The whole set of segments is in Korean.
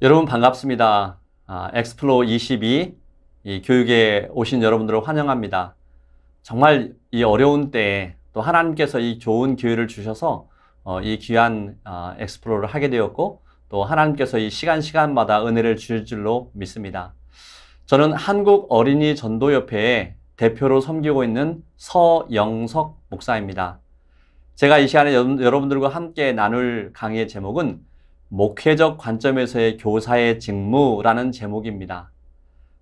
여러분 반갑습니다. 엑스플로 22 이 교육에 오신 여러분들을 환영합니다. 정말 이 어려운 때에 또 하나님께서 이 좋은 기회를 주셔서 이 귀한 엑스플로를 하게 되었고, 또 하나님께서 이 시간마다 은혜를 주실 줄로 믿습니다. 저는 한국 어린이 전도협회의 대표로 섬기고 있는 서영석 목사입니다. 제가 이 시간에 여러분들과 함께 나눌 강의의 제목은 목회적 관점에서의 교사의 직무라는 제목입니다.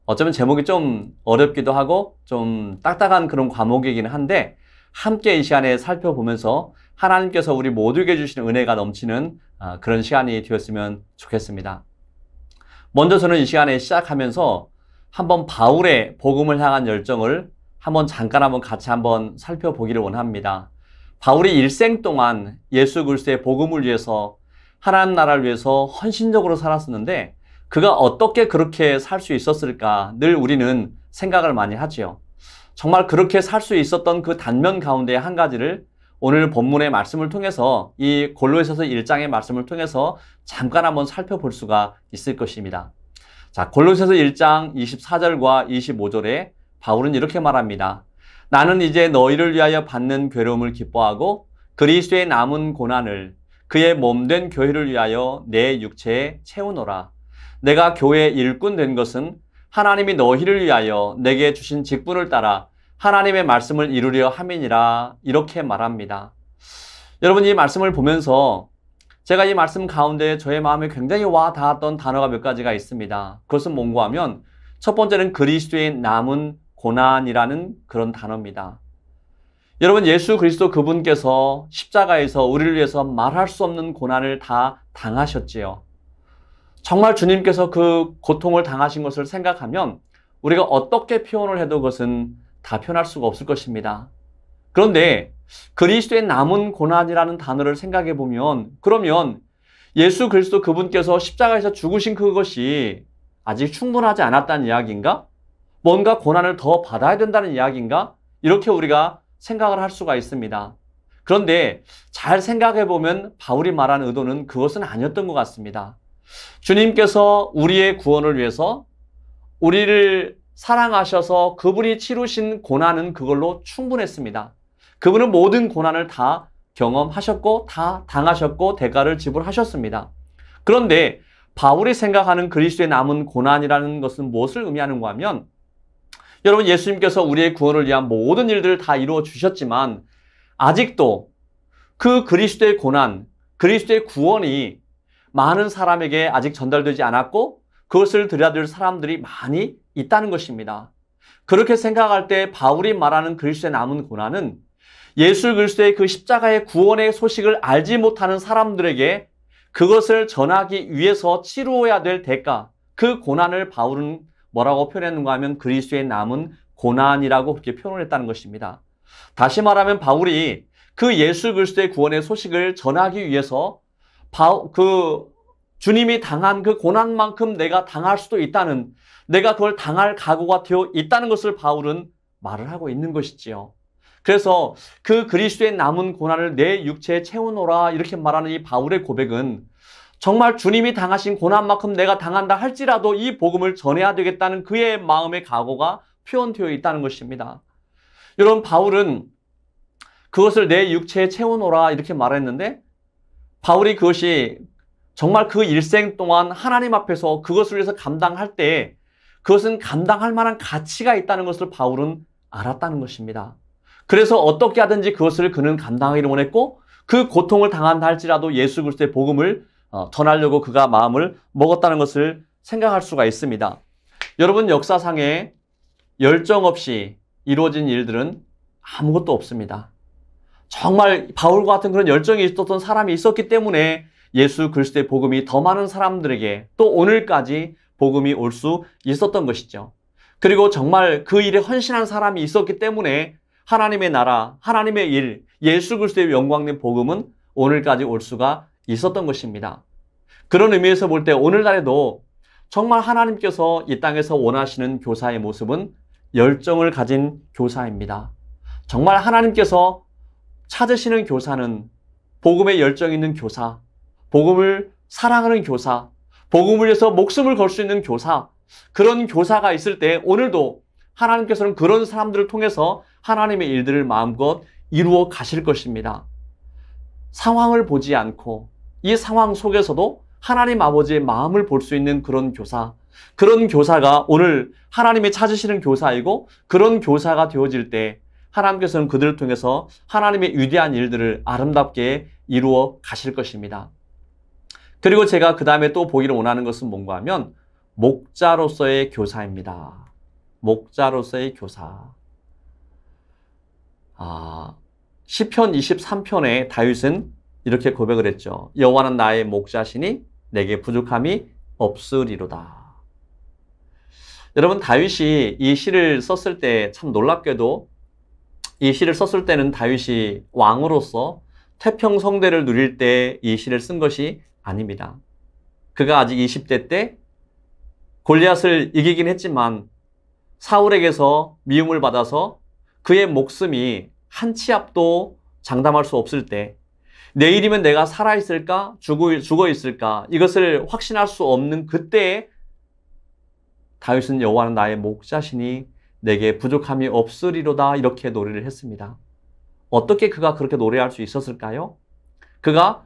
어쩌면 제목이 좀 어렵기도 하고 좀 딱딱한 그런 과목이긴 한데, 함께 이 시간에 살펴보면서 하나님께서 우리 모두에게 주시는 은혜가 넘치는 그런 시간이 되었으면 좋겠습니다. 먼저 저는 이 시간에 시작하면서 한번 바울의 복음을 향한 열정을 잠깐 같이 살펴보기를 원합니다. 바울이 일생 동안 예수 그리스도의 복음을 위해서, 하나님 나라를 위해서 헌신적으로 살았었는데 그가 어떻게 그렇게 살 수 있었을까 늘 우리는 생각을 많이 하지요. 정말 그렇게 살 수 있었던 그 단면 가운데 한 가지를 오늘 본문의 말씀을 통해서, 이 골로새서 1장의 말씀을 통해서 잠깐 한번 살펴볼 수가 있을 것입니다. 자, 골로새서 1장 24절과 25절에 바울은 이렇게 말합니다. 나는 이제 너희를 위하여 받는 괴로움을 기뻐하고 그리스도의 남은 고난을 그의 몸된 교회를 위하여 내 육체에 채우노라. 내가 교회의 일꾼 된 것은 하나님이 너희를 위하여 내게 주신 직분을 따라 하나님의 말씀을 이루려 함이니라. 이렇게 말합니다. 여러분, 이 말씀을 보면서 제가 이 말씀 가운데 저의 마음에 굉장히 와 닿았던 단어가 몇 가지가 있습니다. 그것은 뭔가 하면 첫 번째는 그리스도의 남은 고난이라는 그런 단어입니다. 여러분, 예수 그리스도 그분께서 십자가에서 우리를 위해서 말할 수 없는 고난을 다 당하셨지요. 정말 주님께서 그 고통을 당하신 것을 생각하면 우리가 어떻게 표현을 해도 그것은 다 표현할 수가 없을 것입니다. 그런데 그리스도의 남은 고난이라는 단어를 생각해 보면, 그러면 예수 그리스도 그분께서 십자가에서 죽으신 그것이 아직 충분하지 않았다는 이야기인가? 뭔가 고난을 더 받아야 된다는 이야기인가? 이렇게 우리가 생각을 할 수가 있습니다. 그런데 잘 생각해 보면 바울이 말한 의도는 그것은 아니었던 것 같습니다. 주님께서 우리의 구원을 위해서 우리를 사랑하셔서 그분이 치르신 고난은 그걸로 충분했습니다. 그분은 모든 고난을 다 경험하셨고 다 당하셨고 대가를 지불하셨습니다. 그런데 바울이 생각하는 그리스도의 남은 고난이라는 것은 무엇을 의미하는가 하면, 여러분, 예수님께서 우리의 구원을 위한 모든 일들을 다 이루어 주셨지만 아직도 그 그리스도의 고난, 그리스도의 구원이 많은 사람에게 아직 전달되지 않았고 그것을 들여야 사람들이 많이 있다는 것입니다. 그렇게 생각할 때 바울이 말하는 그리스도의 남은 고난은 예수 그리스도의 그 십자가의 구원의 소식을 알지 못하는 사람들에게 그것을 전하기 위해서 치루어야 될 대가, 그 고난을 바울은 뭐라고 표현했는가 하면 그리스도의 남은 고난이라고 그렇게 표현을 했다는 것입니다. 다시 말하면 바울이 그 예수 그리스도의 구원의 소식을 전하기 위해서 주님이 당한 그 고난만큼 내가 당할 수도 있다는, 내가 그걸 당할 각오가 되어 있다는 것을 바울은 말을 하고 있는 것이지요. 그래서 그 그리스도의 남은 고난을 내 육체에 채우노라 이렇게 말하는 이 바울의 고백은 정말 주님이 당하신 고난만큼 내가 당한다 할지라도 이 복음을 전해야 되겠다는 그의 마음의 각오가 표현되어 있다는 것입니다. 여러분, 바울은 그것을 내 육체에 채우노라 이렇게 말했는데, 바울이 그것이 정말 그 일생 동안 하나님 앞에서 그것을 위해서 감당할 때 그것은 감당할 만한 가치가 있다는 것을 바울은 알았다는 것입니다. 그래서 어떻게 하든지 그것을 그는 감당하기를 원했고, 그 고통을 당한다 할지라도 예수 그리스도의 복음을 전하려고 그가 마음을 먹었다는 것을 생각할 수가 있습니다. 여러분, 역사상에 열정 없이 이루어진 일들은 아무것도 없습니다. 정말 바울과 같은 그런 열정이 있었던 사람이 있었기 때문에 예수 그리스도의 복음이 더 많은 사람들에게 또 오늘까지 복음이 올 수 있었던 것이죠. 그리고 정말 그 일에 헌신한 사람이 있었기 때문에 하나님의 나라, 하나님의 일, 예수 그리스도의 영광된 복음은 오늘까지 올 수가 있었던 것입니다. 그런 의미에서 볼 때 오늘날에도 정말 하나님께서 이 땅에서 원하시는 교사의 모습은 열정을 가진 교사입니다. 정말 하나님께서 찾으시는 교사는 복음에 열정 있는 교사, 복음을 사랑하는 교사, 복음을 위해서 목숨을 걸 수 있는 교사, 그런 교사가 있을 때 오늘도 하나님께서는 그런 사람들을 통해서 하나님의 일들을 마음껏 이루어 가실 것입니다. 상황을 보지 않고 이 상황 속에서도 하나님 아버지의 마음을 볼 수 있는 그런 교사, 그런 교사가 오늘 하나님이 찾으시는 교사이고 그런 교사가 되어질 때 하나님께서는 그들을 통해서 하나님의 위대한 일들을 아름답게 이루어 가실 것입니다. 그리고 제가 그 다음에 또 보기를 원하는 것은 뭔가 하면 목자로서의 교사입니다. 목자로서의 교사. 시편 23편에 다윗은 이렇게 고백을 했죠. 여호와는 나의 목자시니 내게 부족함이 없으리로다. 여러분, 다윗이 이 시를 썼을 때 참 놀랍게도 이 시를 썼을 때는 다윗이 왕으로서 태평성대를 누릴 때 이 시를 쓴 것이 아닙니다. 그가 아직 20대 때 골리앗을 이기긴 했지만 사울에게서 미움을 받아서 그의 목숨이 한 치 앞도 장담할 수 없을 때 내일이면 내가 살아있을까 죽어 있을까 이것을 확신할 수 없는 그때에 다윗은 여호와는 나의 목자시니 내게 부족함이 없으리로다 이렇게 노래를 했습니다. 어떻게 그가 그렇게 노래할 수 있었을까요? 그가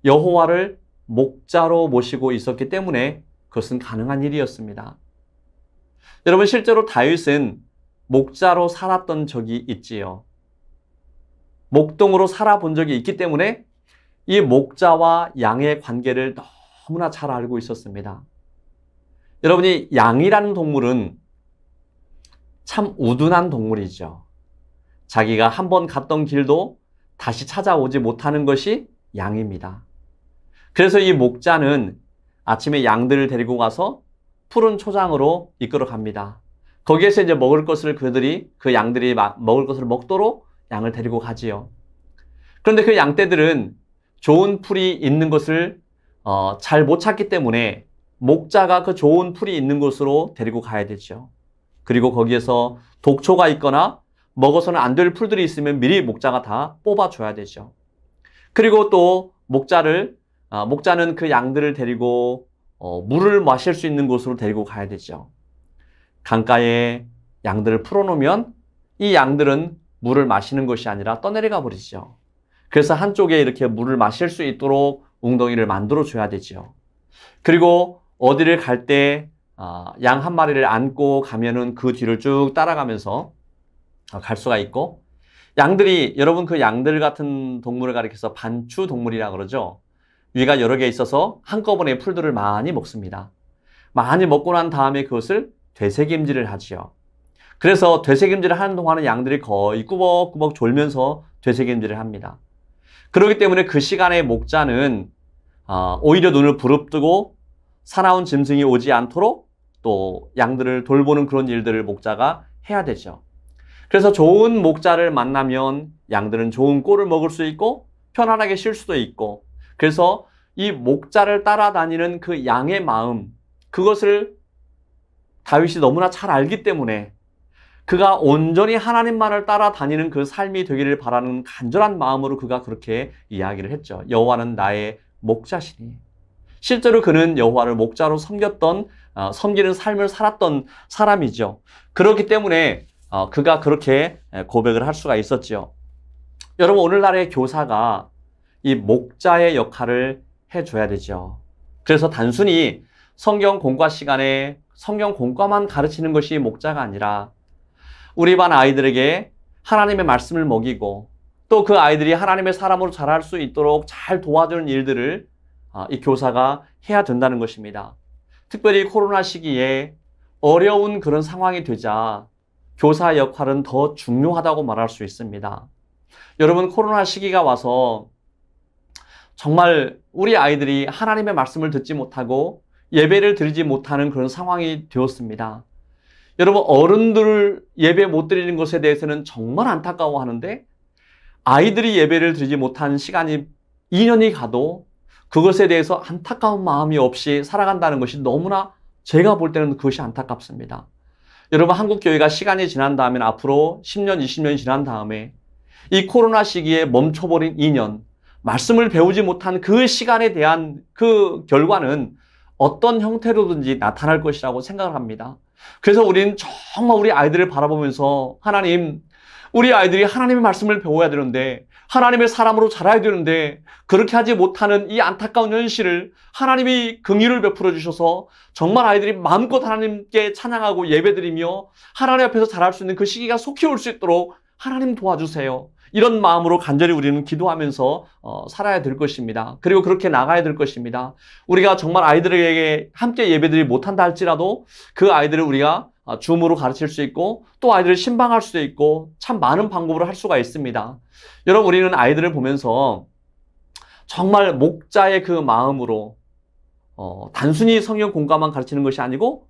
여호와를 목자로 모시고 있었기 때문에 그것은 가능한 일이었습니다. 여러분, 실제로 다윗은 목자로 살았던 적이 있지요. 목동으로 살아본 적이 있기 때문에 이 목자와 양의 관계를 너무나 잘 알고 있었습니다. 여러분이 양이라는 동물은 참 우둔한 동물이죠. 자기가 한번 갔던 길도 다시 찾아오지 못하는 것이 양입니다. 그래서 이 목자는 아침에 양들을 데리고 가서 푸른 초장으로 이끌어 갑니다. 거기에서 이제 먹을 것을 그 양들이 먹을 것을 먹도록 양을 데리고 가지요. 그런데 그 양떼들은 좋은 풀이 있는 것을 잘 못 찾기 때문에 목자가 그 좋은 풀이 있는 곳으로 데리고 가야 되죠. 그리고 거기에서 독초가 있거나 먹어서는 안 될 풀들이 있으면 미리 목자가 다 뽑아줘야 되죠. 그리고 또 목자는 그 양들을 데리고 물을 마실 수 있는 곳으로 데리고 가야 되죠. 강가에 양들을 풀어놓으면 이 양들은 물을 마시는 것이 아니라 떠내려가 버리죠. 그래서 한쪽에 이렇게 물을 마실 수 있도록 웅덩이를 만들어 줘야 되죠. 그리고 어디를 갈 때 양 한 마리를 안고 가면은 그 뒤를 쭉 따라가면서 갈 수가 있고, 양들이, 여러분 그 양들 같은 동물을 가리켜서 반추 동물이라 그러죠. 위가 여러 개 있어서 한꺼번에 풀들을 많이 먹습니다. 많이 먹고 난 다음에 그것을 되새김질을 하지요. 그래서 되새김질을 하는 동안은 양들이 거의 꾸벅꾸벅 졸면서 되새김질을 합니다. 그렇기 때문에 그 시간에 목자는 오히려 눈을 부릅뜨고 사나운 짐승이 오지 않도록 또 양들을 돌보는 그런 일들을 목자가 해야 되죠. 그래서 좋은 목자를 만나면 양들은 좋은 꼴을 먹을 수 있고 편안하게 쉴 수도 있고, 그래서 이 목자를 따라다니는 그 양의 마음, 그것을 다윗이 너무나 잘 알기 때문에 그가 온전히 하나님만을 따라다니는 그 삶이 되기를 바라는 간절한 마음으로 그가 그렇게 이야기를 했죠. 여호와는 나의 목자시니. 실제로 그는 여호와를 목자로 섬기는 삶을 살았던 사람이죠. 그렇기 때문에 그가 그렇게 고백을 할 수가 있었지요. 여러분, 오늘날의 교사가 이 목자의 역할을 해줘야 되죠. 그래서 단순히 성경 공과 시간에 성경 공과만 가르치는 것이 목자가 아니라 우리 반 아이들에게 하나님의 말씀을 먹이고 또 그 아이들이 하나님의 사람으로 자랄 수 있도록 잘 도와주는 일들을 이 교사가 해야 된다는 것입니다. 특별히 코로나 시기에 어려운 그런 상황이 되자 교사 역할은 더 중요하다고 말할 수 있습니다. 여러분, 코로나 시기가 와서 정말 우리 아이들이 하나님의 말씀을 듣지 못하고 예배를 드리지 못하는 그런 상황이 되었습니다. 여러분, 어른들 예배 못 드리는 것에 대해서는 정말 안타까워하는데 아이들이 예배를 드리지 못한 시간이 2년이 가도 그것에 대해서 안타까운 마음이 없이 살아간다는 것이 너무나 제가 볼 때는 그것이 안타깝습니다. 여러분, 한국 교회가 시간이 지난 다음에 앞으로 10년, 20년이 지난 다음에 이 코로나 시기에 멈춰버린 2년, 말씀을 배우지 못한 그 시간에 대한 그 결과는 어떤 형태로든지 나타날 것이라고 생각을 합니다. 그래서 우리는 정말 우리 아이들을 바라보면서 하나님, 우리 아이들이 하나님의 말씀을 배워야 되는데 하나님의 사람으로 자라야 되는데 그렇게 하지 못하는 이 안타까운 현실을 하나님이 긍휼을 베풀어 주셔서 정말 아이들이 마음껏 하나님께 찬양하고 예배드리며 하나님 앞에서 자랄 수 있는 그 시기가 속히 올 수 있도록 하나님 도와주세요. 이런 마음으로 간절히 우리는 기도하면서 살아야 될 것입니다. 그리고 그렇게 나가야 될 것입니다. 우리가 정말 아이들에게 함께 예배드리지 못한다 할지라도 그 아이들을 우리가 줌으로 가르칠 수 있고 또 아이들을 신방할 수도 있고 참 많은 방법으로 할 수가 있습니다. 여러분, 우리는 아이들을 보면서 정말 목자의 그 마음으로 단순히 성경 공과만 가르치는 것이 아니고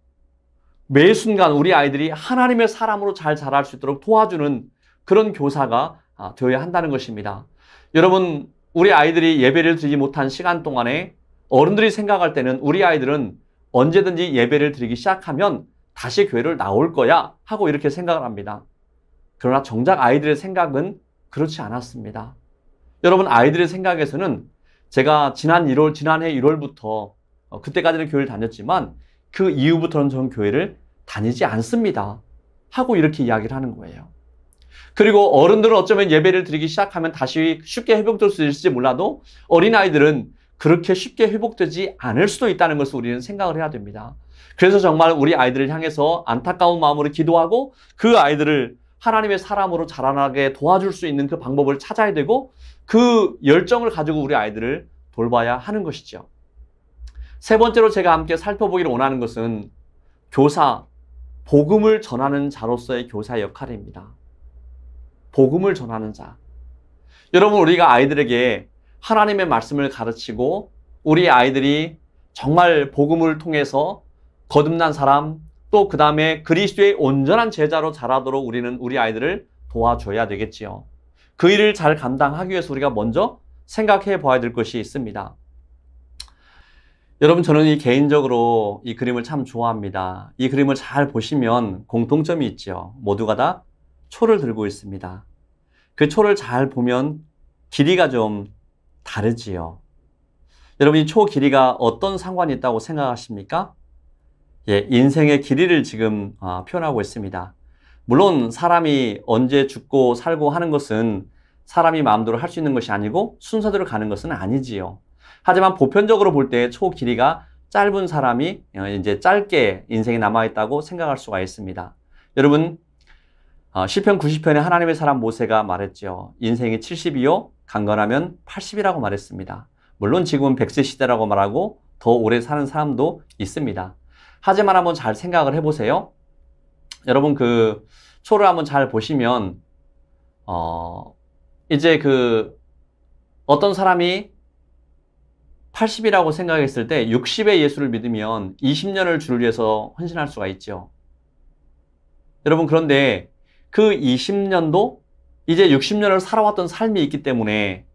매 순간 우리 아이들이 하나님의 사람으로 잘 자랄 수 있도록 도와주는 그런 교사가 되어야 한다는 것입니다. 여러분, 우리 아이들이 예배를 드리지 못한 시간 동안에 어른들이 생각할 때는 우리 아이들은 언제든지 예배를 드리기 시작하면 다시 교회를 나올 거야 하고 이렇게 생각을 합니다. 그러나 정작 아이들의 생각은 그렇지 않았습니다. 여러분, 아이들의 생각에서는 제가 지난해 1월부터 그때까지는 교회를 다녔지만 그 이후부터는 전 교회를 다니지 않습니다 하고 이렇게 이야기를 하는 거예요. 그리고 어른들은 어쩌면 예배를 드리기 시작하면 다시 쉽게 회복될 수 있을지 몰라도 어린아이들은 그렇게 쉽게 회복되지 않을 수도 있다는 것을 우리는 생각을 해야 됩니다. 그래서 정말 우리 아이들을 향해서 안타까운 마음으로 기도하고 그 아이들을 하나님의 사람으로 자라나게 도와줄 수 있는 그 방법을 찾아야 되고 그 열정을 가지고 우리 아이들을 돌봐야 하는 것이죠. 세 번째로 제가 함께 살펴보기를 원하는 것은 교사, 복음을 전하는 자로서의 교사의 역할입니다. 복음을 전하는 자. 여러분, 우리가 아이들에게 하나님의 말씀을 가르치고 우리 아이들이 정말 복음을 통해서 거듭난 사람, 또 그 다음에 그리스도의 온전한 제자로 자라도록 우리는 우리 아이들을 도와줘야 되겠지요. 그 일을 잘 감당하기 위해서 우리가 먼저 생각해 봐야 될 것이 있습니다. 여러분, 저는 개인적으로 이 그림을 참 좋아합니다. 이 그림을 잘 보시면 공통점이 있죠. 모두가 다 초를 들고 있습니다. 그 초를 잘 보면 길이가 좀 다르지요. 여러분, 이 초 길이가 어떤 상관이 있다고 생각하십니까? 인생의 길이를 지금 표현하고 있습니다. 물론 사람이 언제 죽고 살고 하는 것은 사람이 마음대로 할 수 있는 것이 아니고 순서대로 가는 것은 아니지요. 하지만 보편적으로 볼 때 초 길이가 짧은 사람이 이제 짧게 인생이 남아있다고 생각할 수가 있습니다. 여러분, 시편 90편에 하나님의 사람 모세가 말했죠. 인생이 70이요, 강건하면 80이라고 말했습니다. 물론 지금은 100세 시대라고 말하고 더 오래 사는 사람도 있습니다. 하지만 한번 잘 생각을 해보세요. 여러분, 그 초를 한번 잘 보시면 이제 어떤 사람이 80이라고 생각했을 때 60의 예수를 믿으면 20년을 주를 위해서 헌신할 수가 있죠. 여러분, 그런데 그 20년도 이제 60년을 살아왔던 삶이 있기 때문에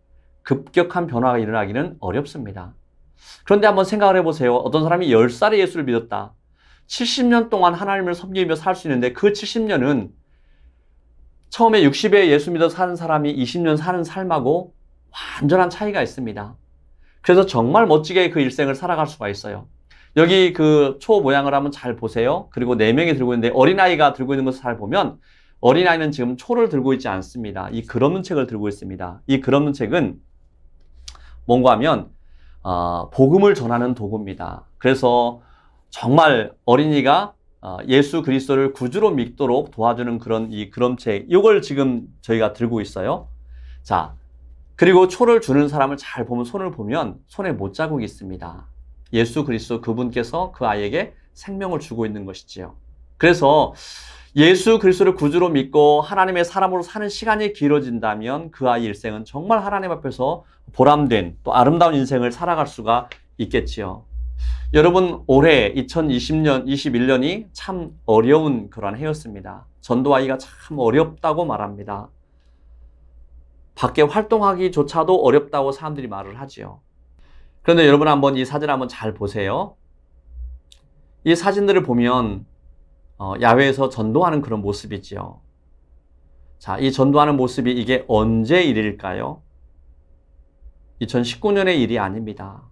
급격한 변화가 일어나기는 어렵습니다. 그런데 한번 생각을 해보세요. 어떤 사람이 10살에 예수를 믿었다. 70년 동안 하나님을 섬기며 살 수 있는데 그 70년은 처음에 60에 예수 믿어 사는 사람이 20년 사는 삶하고 완전한 차이가 있습니다. 그래서 정말 멋지게 그 일생을 살아갈 수가 있어요. 여기 그 초 모양을 한번 잘 보세요. 그리고 4명이 들고 있는데 어린아이가 들고 있는 것을 잘 보면 어린아이는 지금 초를 들고 있지 않습니다. 이 글 없는 책을 들고 있습니다. 이 글 없는 책은 뭔가 하면 복음을 전하는 도구입니다. 그래서 정말 어린이가 예수 그리스도를 구주로 믿도록 도와주는 그런 이 그림책, 이걸 지금 저희가 들고 있어요. 자, 그리고 초를 주는 사람을 잘 보면 손을 보면 손에 못자국이 있습니다. 예수 그리스도 그분께서 그 아이에게 생명을 주고 있는 것이지요. 그래서 예수 그리스도를 구주로 믿고 하나님의 사람으로 사는 시간이 길어진다면 그 아이 일생은 정말 하나님 앞에서 보람된 또 아름다운 인생을 살아갈 수가 있겠지요. 여러분, 올해 2020년, 21년이 참 어려운 그런 해였습니다. 전도하기가 참 어렵다고 말합니다. 밖에 활동하기조차도 어렵다고 사람들이 말을 하지요. 그런데 여러분 한번 이 사진 한번 잘 보세요. 이 사진들을 보면 야외에서 전도하는 그런 모습이지요. 자, 이 전도하는 모습이 이게 언제 일일까요? 2019년의 일이 아닙니다.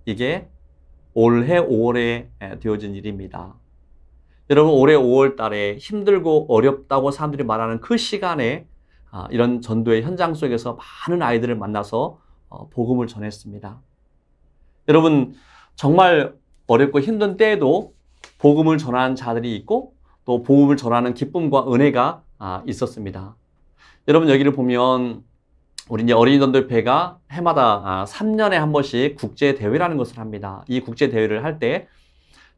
이게 올해 5월에 되어진 일입니다. 여러분, 올해 5월 달에 힘들고 어렵다고 사람들이 말하는 그 시간에 이런 전도의 현장 속에서 많은 아이들을 만나서 복음을 전했습니다. 여러분, 정말 어렵고 힘든 때에도 복음을 전하는 자들이 있고 또 복음을 전하는 기쁨과 은혜가 있었습니다. 여러분, 여기를 보면 우리 이제 어린이 전도협회가 해마다 3년에 한 번씩 국제대회라는 것을 합니다. 이 국제대회를 할 때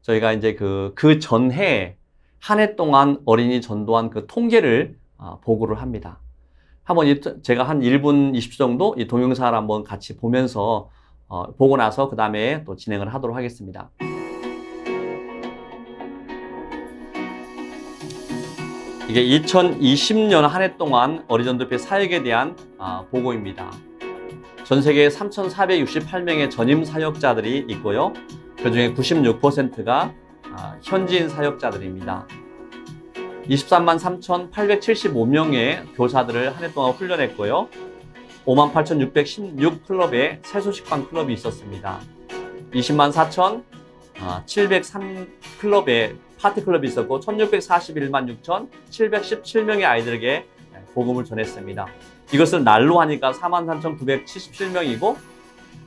저희가 이제 그 전해 한 해 동안 어린이 전도한 그 통계를 보고를 합니다. 한번 제가 한 1분 20초 정도 이 동영상을 한번 같이 보면서 보고 나서 그 다음에 또 진행을 하도록 하겠습니다. 이게 2020년 한 해 동안 어린이전도협회 사역에 대한 보고입니다. 전 세계 3,468명의 전임 사역자들이 있고요. 그중에 96%가 현지인 사역자들입니다. 23만 3,875명의 교사들을 한 해 동안 훈련했고요. 58,616 클럽의 세소식반 클럽이 있었습니다. 20만 4,703 클럽의 파티 클럽이 있었고 1,641만 6,717명의 아이들에게 복음을 전했습니다. 이것을 날로 하니까 43,977명이고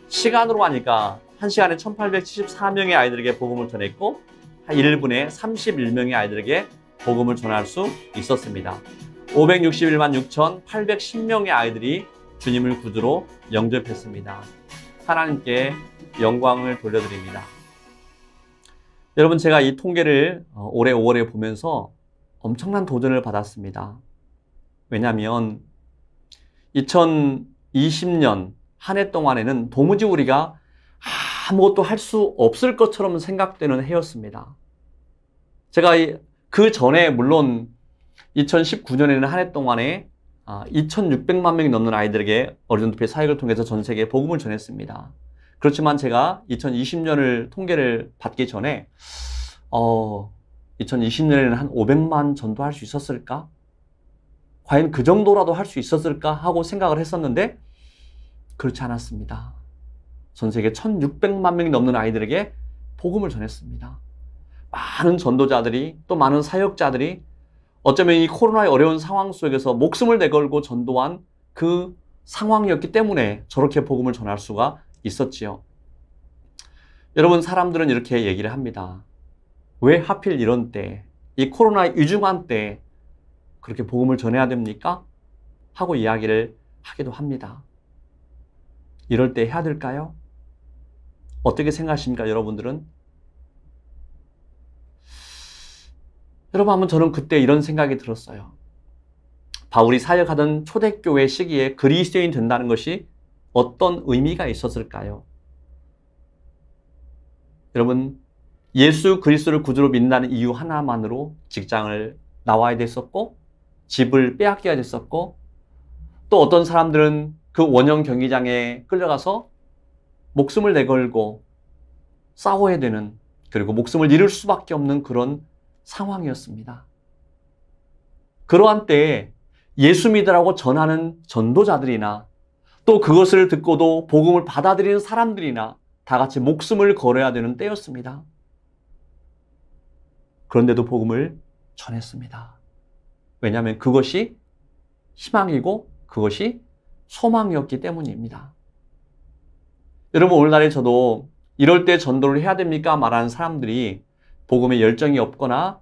시간으로 하니까 1시간에 1,874명의 아이들에게 복음을 전했고 1분에 31명의 아이들에게 복음을 전할 수 있었습니다. 561만 6,810명의 아이들이 주님을 구주로 영접했습니다. 하나님께 영광을 돌려드립니다. 여러분, 제가 이 통계를 올해 5월에 보면서 엄청난 도전을 받았습니다. 왜냐하면 2020년 한 해 동안에는 도무지 우리가 아무것도 할 수 없을 것처럼 생각되는 해였습니다. 제가 그 전에 물론 2019년에는 한 해 동안에 2,600만 명이 넘는 아이들에게 어린이전도협회 사역을 통해서 전 세계에 복음을 전했습니다. 그렇지만 제가 2020년을 통계를 받기 전에 2020년에는 한 500만 전도할 수 있었을까? 과연 그 정도라도 할 수 있었을까? 하고 생각을 했었는데 그렇지 않았습니다. 전 세계 1,600만 명이 넘는 아이들에게 복음을 전했습니다. 많은 전도자들이 또 많은 사역자들이 어쩌면 이 코로나의 어려운 상황 속에서 목숨을 내걸고 전도한 그 상황이었기 때문에 저렇게 복음을 전할 수가 있었지요. 여러분, 사람들은 이렇게 얘기를 합니다. 왜 하필 이런 때, 이 코로나의 위중한 때 그렇게 복음을 전해야 됩니까? 하고 이야기를 하기도 합니다. 이럴 때 해야 될까요? 어떻게 생각하십니까, 여러분들은? 여러분, 한번 저는 그때 이런 생각이 들었어요. 바울이 사역하던 초대교회 시기에 그리스도인 된다는 것이 어떤 의미가 있었을까요? 여러분, 예수 그리스도를 구주로 믿는다는 이유 하나만으로 직장을 나와야 됐었고, 집을 빼앗겨야 됐었고, 또 어떤 사람들은 그 원형 경기장에 끌려가서 목숨을 내걸고 싸워야 되는, 그리고 목숨을 잃을 수밖에 없는 그런 상황이었습니다. 그러한 때에 예수 믿으라고 전하는 전도자들이나 또 그것을 듣고도 복음을 받아들이는 사람들이나 다 같이 목숨을 걸어야 되는 때였습니다. 그런데도 복음을 전했습니다. 왜냐하면 그것이 희망이고 그것이 소망이었기 때문입니다. 여러분, 오늘날에 저도 이럴 때 전도를 해야 됩니까? 말하는 사람들이 복음에 열정이 없거나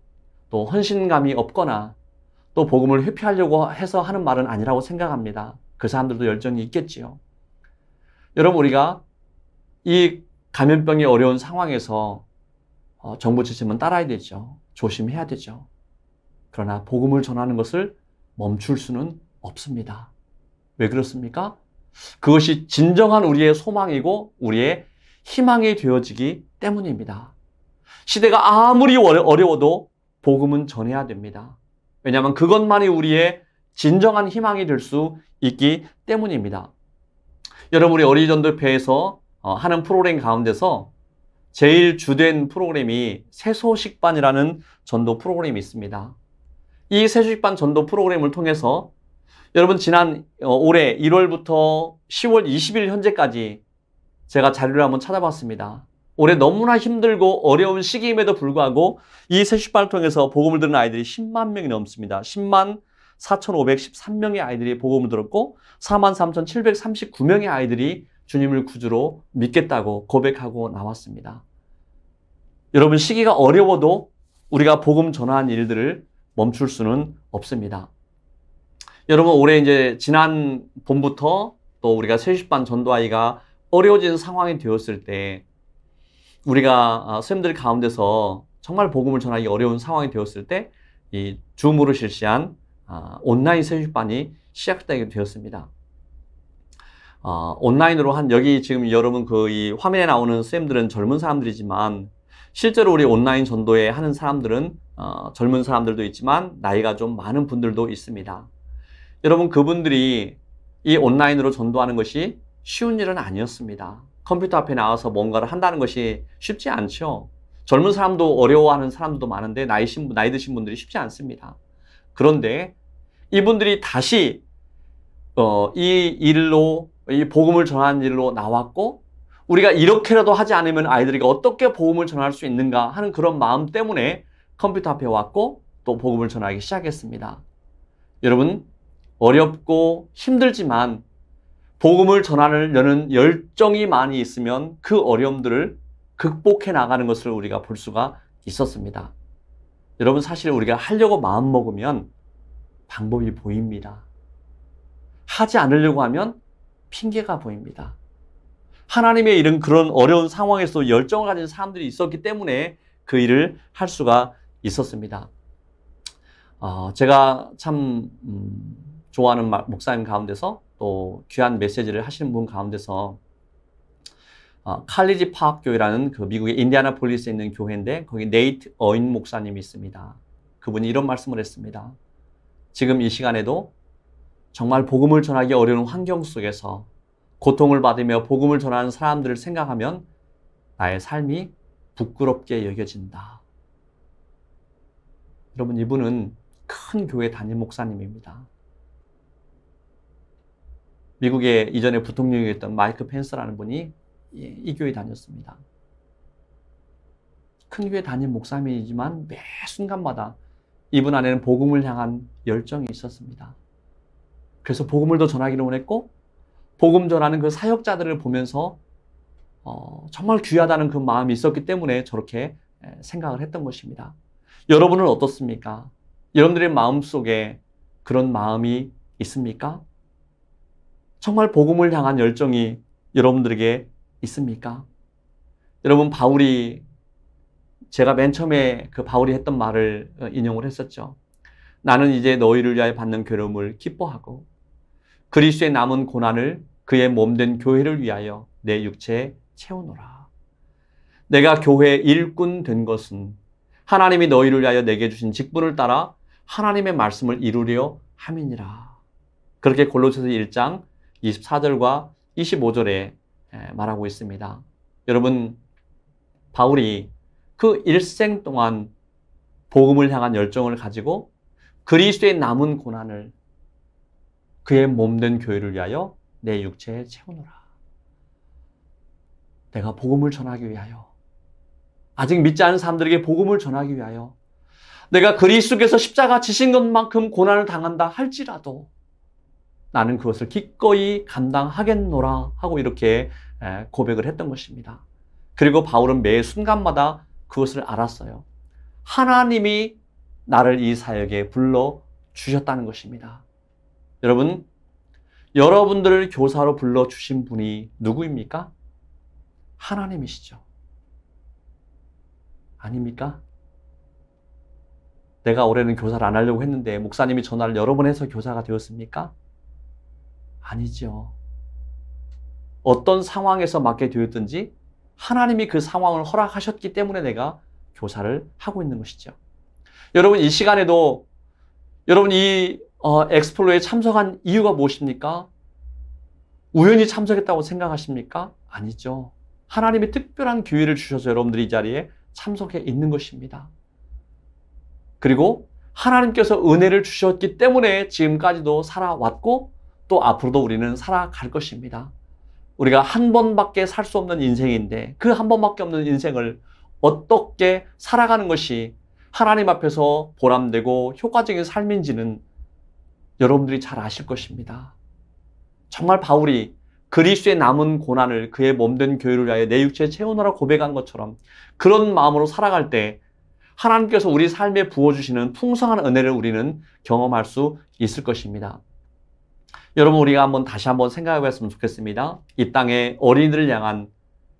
또 헌신감이 없거나 또 복음을 회피하려고 해서 하는 말은 아니라고 생각합니다. 그 사람들도 열정이 있겠지요. 여러분, 우리가 이 감염병의 어려운 상황에서 정부 지침은 따라야 되죠. 조심해야 되죠. 그러나 복음을 전하는 것을 멈출 수는 없습니다. 왜 그렇습니까? 그것이 진정한 우리의 소망이고 우리의 희망이 되어지기 때문입니다. 시대가 아무리 어려워도 복음은 전해야 됩니다. 왜냐하면 그것만이 우리의 진정한 희망이 될 수 있기 때문입니다. 여러분, 우리 어린이전도협회에서 하는 프로그램 가운데서 제일 주된 프로그램이 세소식반이라는 전도 프로그램이 있습니다. 이 세소식반 전도 프로그램을 통해서 여러분 지난 올해 1월부터 10월 20일 현재까지 제가 자료를 한번 찾아봤습니다. 올해 너무나 힘들고 어려운 시기임에도 불구하고 이 세소식반을 통해서 복음을 듣는 아이들이 10만 명이 넘습니다. 10만 4,513명의 아이들이 복음을 들었고 43,739명의 아이들이 주님을 구주로 믿겠다고 고백하고 나왔습니다. 여러분 시기가 어려워도 우리가 복음 전하는 일들을 멈출 수는 없습니다. 여러분 올해 이제 지난 봄부터 또 우리가 세수반 전도아이가 어려워진 상황이 되었을 때 우리가 선생님들 가운데서 정말 복음을 전하기 어려운 상황이 되었을 때 이 줌으로 실시한 온라인 세수반이 시작되게 되었습니다. 온라인으로 여기 지금 여러분 이 화면에 나오는 선생님들은 젊은 사람들이지만 실제로 우리 온라인 전도에 하는 사람들은 젊은 사람들도 있지만 나이가 좀 많은 분들도 있습니다. 여러분 그분들이 이 온라인으로 전도하는 것이 쉬운 일은 아니었습니다. 컴퓨터 앞에 나와서 뭔가를 한다는 것이 쉽지 않죠. 젊은 사람도 어려워하는 사람들도 많은데 나이 드신 분들이 쉽지 않습니다. 그런데 이분들이 다시 이 복음을 전하는 일로 나왔고 우리가 이렇게라도 하지 않으면 아이들에게 어떻게 복음을 전할 수 있는가 하는 그런 마음 때문에 컴퓨터 앞에 왔고 또 복음을 전하기 시작했습니다. 여러분 어렵고 힘들지만 복음을 전하려는 열정이 많이 있으면 그 어려움들을 극복해 나가는 것을 우리가 볼 수가 있었습니다. 여러분 사실 우리가 하려고 마음먹으면 방법이 보입니다. 하지 않으려고 하면 핑계가 보입니다. 하나님의 일은 그런 어려운 상황에서 열정을 가진 사람들이 있었기 때문에 그 일을 할 수가 있었습니다. 제가 참 좋아하는 목사님 가운데서 또 귀한 메시지를 하시는 분 가운데서 칼리지 파크 교회라는 그 미국의 인디애나폴리스에 있는 교회인데 거기 네이트 어인 목사님이 있습니다. 그분이 이런 말씀을 했습니다. 지금 이 시간에도 정말 복음을 전하기 어려운 환경 속에서 고통을 받으며 복음을 전하는 사람들을 생각하면 나의 삶이 부끄럽게 여겨진다. 여러분 이분은 큰 교회 담임 목사님입니다. 미국의 이전에 부통령이었던 마이크 펜스라는 분이 이 교회 다녔습니다. 큰 교회 담임 목사님이지만 매 순간마다 이분 안에는 복음을 향한 열정이 있었습니다. 그래서 복음을 더 전하기를 원했고 복음 전하는 그 사역자들을 보면서 정말 귀하다는 그 마음이 있었기 때문에 저렇게 생각을 했던 것입니다. 여러분은 어떻습니까? 여러분들의 마음속에 그런 마음이 있습니까? 정말 복음을 향한 열정이 여러분들에게 있습니까? 여러분 바울이 제가 맨 처음에 그 바울이 했던 말을 인용을 했었죠. 나는 이제 너희를 위하여 받는 괴로움을 기뻐하고 그리스도의 남은 고난을 그의 몸된 교회를 위하여 내 육체에 채우노라. 내가 교회의 일꾼 된 것은 하나님이 너희를 위하여 내게 주신 직분을 따라 하나님의 말씀을 이루려 함이니라. 그렇게 골로새서 1장 24절과 25절에 말하고 있습니다. 여러분 바울이 그 일생 동안 복음을 향한 열정을 가지고 그리스도의 남은 고난을 그의 몸된 교회를 위하여 내 육체에 채우노라. 내가 복음을 전하기 위하여 아직 믿지 않은 사람들에게 복음을 전하기 위하여 내가 그리스도께서 십자가 지신 것만큼 고난을 당한다 할지라도 나는 그것을 기꺼이 감당하겠노라 하고 이렇게 고백을 했던 것입니다. 그리고 바울은 매 순간마다 그것을 알았어요. 하나님이 나를 이 사역에 불러주셨다는 것입니다. 여러분, 여러분들을 교사로 불러주신 분이 누구입니까? 하나님이시죠. 아닙니까? 내가 올해는 교사를 안 하려고 했는데 목사님이 전화를 여러 번 해서 교사가 되었습니까? 아니죠. 어떤 상황에서 맡게 되었든지 하나님이 그 상황을 허락하셨기 때문에 내가 교사를 하고 있는 것이죠. 여러분 이 시간에도 여러분 이 엑스플로에 참석한 이유가 무엇입니까? 우연히 참석했다고 생각하십니까? 아니죠. 하나님이 특별한 기회를 주셔서 여러분들이 이 자리에 참석해 있는 것입니다. 그리고 하나님께서 은혜를 주셨기 때문에 지금까지도 살아왔고 또 앞으로도 우리는 살아갈 것입니다. 우리가 한 번밖에 살 수 없는 인생인데 그 한 번밖에 없는 인생을 어떻게 살아가는 것이 하나님 앞에서 보람되고 효과적인 삶인지는 여러분들이 잘 아실 것입니다. 정말 바울이 그리스도의 남은 고난을 그의 몸된 교회를 위하여 내 육체에 채우노라 고백한 것처럼 그런 마음으로 살아갈 때 하나님께서 우리 삶에 부어주시는 풍성한 은혜를 우리는 경험할 수 있을 것입니다. 여러분, 우리가 다시 한번 생각해 봤으면 좋겠습니다. 이 땅의 어린이들을 향한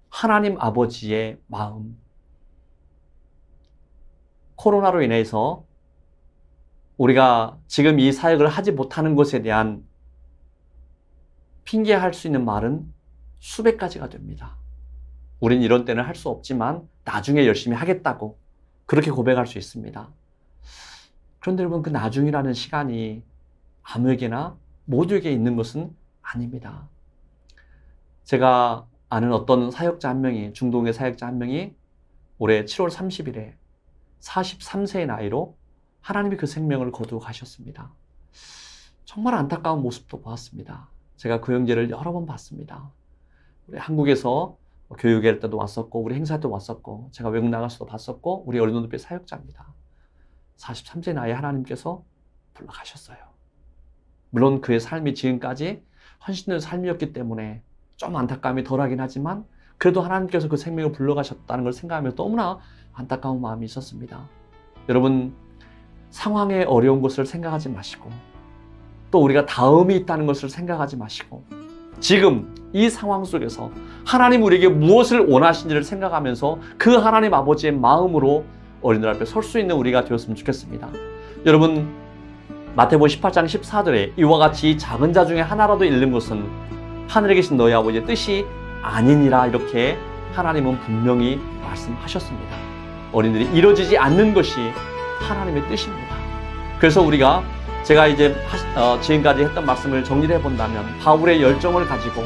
하나님 아버지의 마음. 코로나로 인해서 우리가 지금 이 사역을 하지 못하는 것에 대한 핑계할 수 있는 말은 수백 가지가 됩니다. 우린 이런 때는 할 수 없지만 나중에 열심히 하겠다고 그렇게 고백할 수 있습니다. 그런데 여러분, 그 나중이라는 시간이 아무에게나 모두에게 있는 것은 아닙니다. 제가 아는 어떤 사역자 한 명이, 중동의 사역자 한 명이 올해 7월 30일에 43세의 나이로 하나님이 그 생명을 거두어 가셨습니다. 정말 안타까운 모습도 보았습니다. 제가 그 형제를 여러 번 봤습니다. 우리 한국에서 교육회 때도 왔었고 우리 행사 때도 왔었고 제가 외국 나가서도 봤었고 우리 어린이집의 사역자입니다. 43세 나이에 하나님께서 불러가셨어요. 물론 그의 삶이 지금까지 헌신된 삶이었기 때문에 좀 안타까움이 덜하긴 하지만 그래도 하나님께서 그 생명을 불러가셨다는 걸 생각하며 너무나 안타까운 마음이 있었습니다. 여러분, 상황의 어려운 것을 생각하지 마시고 또 우리가 다음이 있다는 것을 생각하지 마시고 지금 이 상황 속에서 하나님 우리에게 무엇을 원하시는지를 생각하면서 그 하나님 아버지의 마음으로 어린이들 앞에 설 수 있는 우리가 되었으면 좋겠습니다. 여러분, 마태복음 18장 14절에 이와 같이 작은 자 중에 하나라도 잃는 것은 하늘에 계신 너희 아버지의 뜻이 아니니라 이렇게 하나님은 분명히 말씀하셨습니다. 어린이들이 이루어지지 않는 것이 하나님의 뜻입니다. 그래서 제가 이제 지금까지 했던 말씀을 정리를 해본다면 바울의 열정을 가지고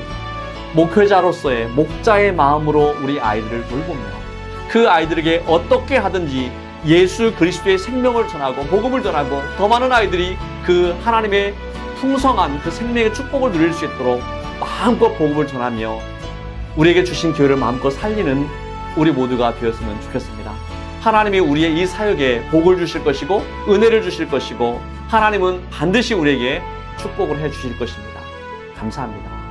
목회자로서의 목자의 마음으로 우리 아이들을 돌보며 그 아이들에게 어떻게 하든지 예수 그리스도의 생명을 전하고 복음을 전하고 더 많은 아이들이 그 하나님의 풍성한 그 생명의 축복을 누릴 수 있도록 마음껏 복음을 전하며 우리에게 주신 기회를 마음껏 살리는 우리 모두가 되었으면 좋겠습니다. 하나님이 우리의 이 사역에 복을 주실 것이고 은혜를 주실 것이고 하나님은 반드시 우리에게 축복을 해 주실 것입니다. 감사합니다.